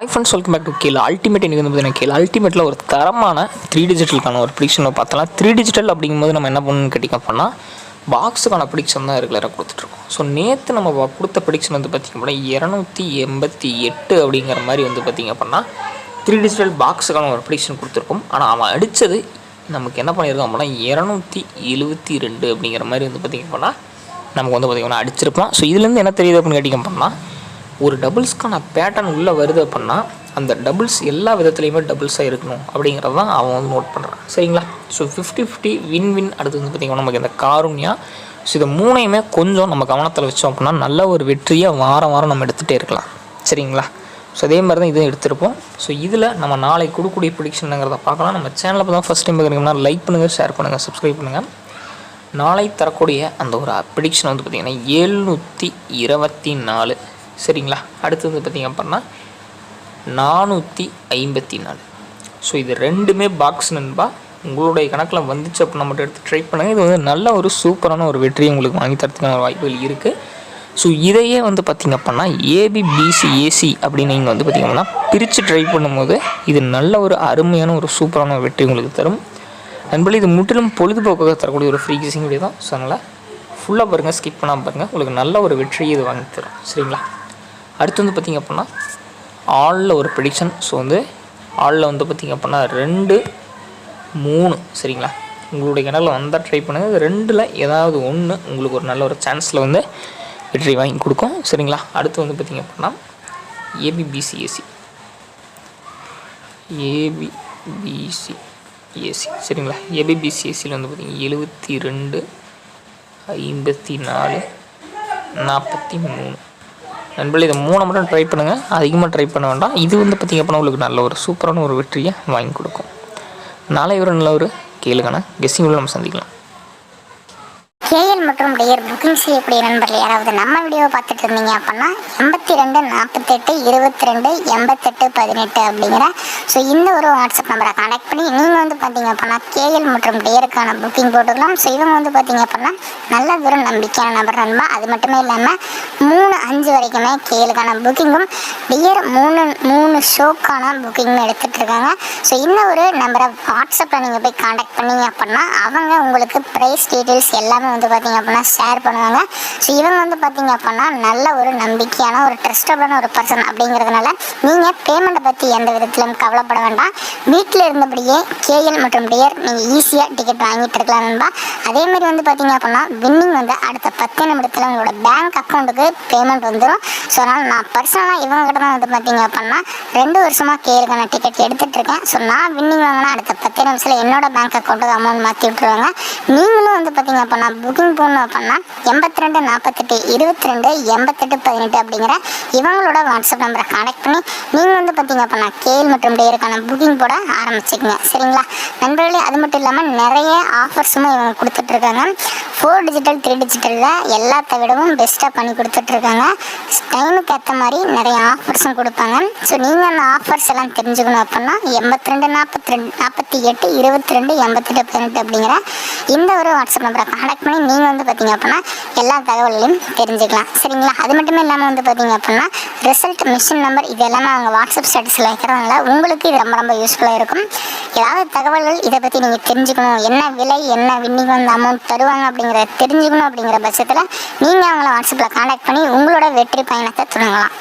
High friends, welcome back to கேல் ultimate. இன்றைக்கி வந்து பார்த்தீங்கன்னா கேல் அல்டிமேட்டில் ஒரு தரமான 3 டிஜிட்டலுக்கான ஒரு ப்ரிடிக்ஷன் பார்த்தலாம். 3 டிஜிட்டல் அப்படிங்கும்போது நம்ம என்ன பண்ணணும்னு கேட்டிங்க அப்படின்னா பாக்ஸுக்கான ப்ரிடிக்ஷன் தான் ரெகுலராக கொடுத்துட்ருக்கோம். ஸோ நேற்று நம்ம கொடுத்த ப்ரிடிக்ஷன் வந்து பார்த்திங்க அப்படின்னா 288 அப்படிங்கிற மாதிரி வந்து பார்த்திங்க அப்படின்னா 3 டிஜிட்டல் பாக்ஸுக்கான ஒரு ப்ரிடிக்ஷன் கொடுத்துருக்கோம். ஆனால் அவன் அடித்தது நமக்கு என்ன பண்ணியிருக்கோம் அப்படின்னா 272 அப்படிங்கிற மாதிரி வந்து பார்த்திங்க அப்படின்னா நமக்கு வந்து பார்த்திங்கன்னா அடிச்சிருப்பான். ஸோ இதுலேருந்து என்ன தெரியுது அப்படின்னு கேட்டிங்க அப்படின்னா ஒரு டபுள்ஸ்க்கான பேட்டர்ன் உள்ளே வருது அப்படின்னா அந்த டபுள்ஸ் எல்லா விதத்துலேயுமே டபுள்ஸாக இருக்கணும் அப்படிங்கிறது தான் அவன் வந்து நோட் பண்ணுறான். சரிங்களா? ஸோ 50-50 வின் அடுத்து வந்து பார்த்திங்கன்னா நமக்கு இந்த காருண்யா. ஸோ இதை மூணையுமே கொஞ்சம் நம்ம கவனத்தில் வச்சோம் அப்படின்னா நல்ல ஒரு வெற்றியை வாரம் நம்ம எடுத்துகிட்டே இருக்கலாம். சரிங்களா? ஸோ அதே மாதிரி தான் இதையும் எடுத்திருப்போம். ஸோ இதில் நம்ம நாளை கொடுக்கக்கூடிய ப்ரிடிக்ஷனுங்கிறத பார்க்கலாம். நம்ம சேனலில் இப்போ தான் ஃபஸ்ட் டைம் பார்க்குறீங்கன்னா லைக் பண்ணுங்கள், ஷேர் பண்ணுங்கள், சப்ஸ்கிரைப் பண்ணுங்கள். நாளை தரக்கூடிய அந்த ஒரு ப்ரிடிக்ஷன் வந்து பார்த்திங்கன்னா 724. சரிங்களா? அடுத்து வந்து பார்த்திங்க அப்படின்னா 454. ஸோ இது ரெண்டுமே பாக்ஸ் நண்பா. உங்களுடைய கணக்கில் வந்துச்சு அப்படின்னா மட்டும் எடுத்து ட்ரை பண்ணுங்கள். இது வந்து நல்ல ஒரு சூப்பரான ஒரு வெற்றியை உங்களுக்கு வாங்கி தரத்துக்கான ஒரு வாய்ப்புகள் இருக்குது. ஸோ இதையே வந்து பார்த்திங்க அப்படின்னா ABBCAC அப்படின்னு நீங்கள் வந்து பார்த்திங்க அப்படின்னா பிரித்து ட்ரை பண்ணும்போது இது நல்ல ஒரு அருமையான ஒரு சூப்பரான ஒரு வெற்றி உங்களுக்கு தரும். நண்பர்களே, இது முற்றிலும் பொழுதுபோக்காக தரக்கூடிய ஒரு ஃப்ரீ கிசிங் வீடியோ தான். ஸோ அதனால் ஃபுல்லாக பாருங்கள், ஸ்கிப் பண்ணாமல் பாருங்கள். உங்களுக்கு நல்ல ஒரு வெற்றியை இது வாங்கி தரும். சரிங்களா? அடுத்து வந்து பார்த்திங்க அப்படின்னா ஆளில் ஒரு ப்ரிடிக்ஷன். ஸோ வந்து ஆளில் வந்து பார்த்திங்க அப்படின்னா 2, 3. சரிங்களா? உங்களுடைய கணக்கில் வந்தால் ட்ரை பண்ணுங்கள். இது ரெண்டில் ஏதாவது ஒன்று உங்களுக்கு ஒரு நல்ல ஒரு சான்ஸில் வந்து வெற்றி வாங்கி கொடுக்கும். சரிங்களா? அடுத்து வந்து பார்த்திங்க அப்படின்னா ABBCAC. சரிங்களா? ABBCACயில் வந்து பார்த்திங்கன்னா 72, 54, 43. நண்பர்களே, இதை 3 மட்டும் ட்ரை பண்ணுங்கள், அதிகமாக ட்ரை பண்ண வேண்டாம். இது வந்து பார்த்திங்க அப்படின்னா உங்களுக்கு நல்ல ஒரு சூப்பரான ஒரு வெற்றியை வாங்கி கொடுக்கும். நாளை ஒரு நல்ல ஒரு கேளுக்கான கெஸ்ஸிங்கில் நம்ம சந்திக்கலாம். கேஎல் மற்றும் டியர் புக்கிங் செய்யக்கூடிய நண்பர்கள் யாராவது நம்ம வீடியோவை பார்த்துட்டு இருந்தீங்க அப்படின்னா 82 48 22 88 18 அப்படிங்கிற ஸோ இந்த ஒரு வாட்ஸ்அப் நம்பரை கான்டாக்ட் பண்ணி நீங்கள் வந்து பார்த்தீங்க அப்படின்னா கேஎல் மற்றும் டியருக்கான புக்கிங் போட்டுக்கலாம். ஸோ இவங்க வந்து பார்த்தீங்க அப்படின்னா நல்ல ஒரு நம்பிக்கையான நபர் நண்பா. அது மட்டுமே இல்லாமல் 3-5 வரைக்குமே கேஎலுக்கான புக்கிங்கும் டியர் 3 ஷோக்கான புக்கிங்கும் எடுத்துகிட்டு இருக்காங்க. ஸோ இந்த ஒரு நம்பரை வாட்ஸ்அப்பில் நீங்கள் போய் கான்டாக்ட் பண்ணீங்க அப்படின்னா அவங்க உங்களுக்கு ப்ரைஸ் டீட்டெயில்ஸ் எல்லாமே வந்து பார்த்திங்க அப்படின்னா ஷேர் பண்ணுவாங்க. ஸோ இவங்க வந்து பார்த்திங்க அப்படின்னா நல்ல ஒரு நம்பிக்கையான ஒரு ட்ரஸ்டபிளான ஒரு பர்சன் அப்படிங்கிறதுனால நீங்கள் பேமெண்ட்டை பற்றி எந்த விதத்திலும் கவலைப்பட வேண்டாம். வீட்டில் இருந்தபடியே கேஎல் மற்றும் டியர் நீங்கள் ஈஸியாக டிக்கெட் வாங்கிட்டு இருக்கலாம் நண்பா. அதேமாதிரி வந்து பார்த்திங்க அப்படின்னா வின்னிங் வந்து அடுத்த 10 நிமிடத்தில் உங்களோட பேங்க் அக்கௌண்ட்டுக்கு பேமெண்ட் வந்துடும். ஸோ அதனால் நான் பர்சனலாக இவங்ககிட்ட தான் வந்து பார்த்திங்க அப்படின்னா 2 வருஷமாக கேஎலுக்கான டிக்கெட் எடுத்துகிட்ருக்கேன். ஸோ நான் வின்னிங் வாங்கினா அடுத்த 10 நிமிஷத்தில் என்னோட பேங்க் அக்கௌண்ட்டுக்கு அமௌண்ட் மாற்றி விட்டுருவாங்க. நீங்களும் வந்து பார்த்திங்க அப்படின்னா புக்கிங் போடணும் அப்படின்னா 82 48 22 88 18 அப்படிங்கிற இவங்களோட வாட்ஸ்அப் நம்பரை கான்டாக்ட் பண்ணி நீங்கள் வந்து பார்த்திங்க அப்படின்னா கேஎல் மற்றும் டியருக்கான புக்கிங் போட ஆரம்பிச்சுக்கோங்க. சரிங்களா நண்பர்களே? அது மட்டும் இல்லாமல் நிறைய ஆஃபர்ஸும் இவங்க கொடுத்துட்ருக்காங்க. 4 டிஜிட்டல் 3 டிஜிட்டலில் எல்லாத்த விடவும் பெஸ்ட்டாக பண்ணி கொடுத்துட்ருக்காங்க. டைமுக்கு ஏற்ற மாதிரி நிறைய ஆஃபர்ஸும் கொடுப்பாங்க. ஸோ நீங்கள் அந்த ஆஃபர்ஸ் எல்லாம் தெரிஞ்சுக்கணும் அப்படின்னா 82 48 22 88 18 அப்படிங்கிற இந்த ஒரு வாட்ஸ்அப் நம்பரை கான்டாக்ட் பண்ணி நீங்கள் வந்து பார்த்திங்க அப்படின்னா எல்லா தகவல்களையும் தெரிஞ்சுக்கலாம். சரிங்களா? அது மட்டுமே இல்லாமல் வந்து பார்த்திங்க அப்படின்னா ரிசல்ட், மிஷின் நம்பர் இது எல்லாமே அவங்க வாட்ஸ்அப் ஸ்டேட்டஸில் வைக்கிறதுனால உங்களுக்கு இது ரொம்ப யூஸ்ஃபுல்லாக இருக்கும். ஏதாவது தகவல்கள் இதை பற்றி நீங்கள் தெரிஞ்சுக்கணும், என்ன விலை, என்ன வின்னிங் வந்து அமௌண்ட் தருவாங்க அப்படிங்கிறத தெரிஞ்சுக்கணும் அப்படிங்கிற பட்சத்தில் நீங்கள் அவங்கள வாட்ஸ்அப்பில் கான்டாக்ட் பண்ணி உங்களோட வெற்றி பயணத்தை தொடங்கலாம்.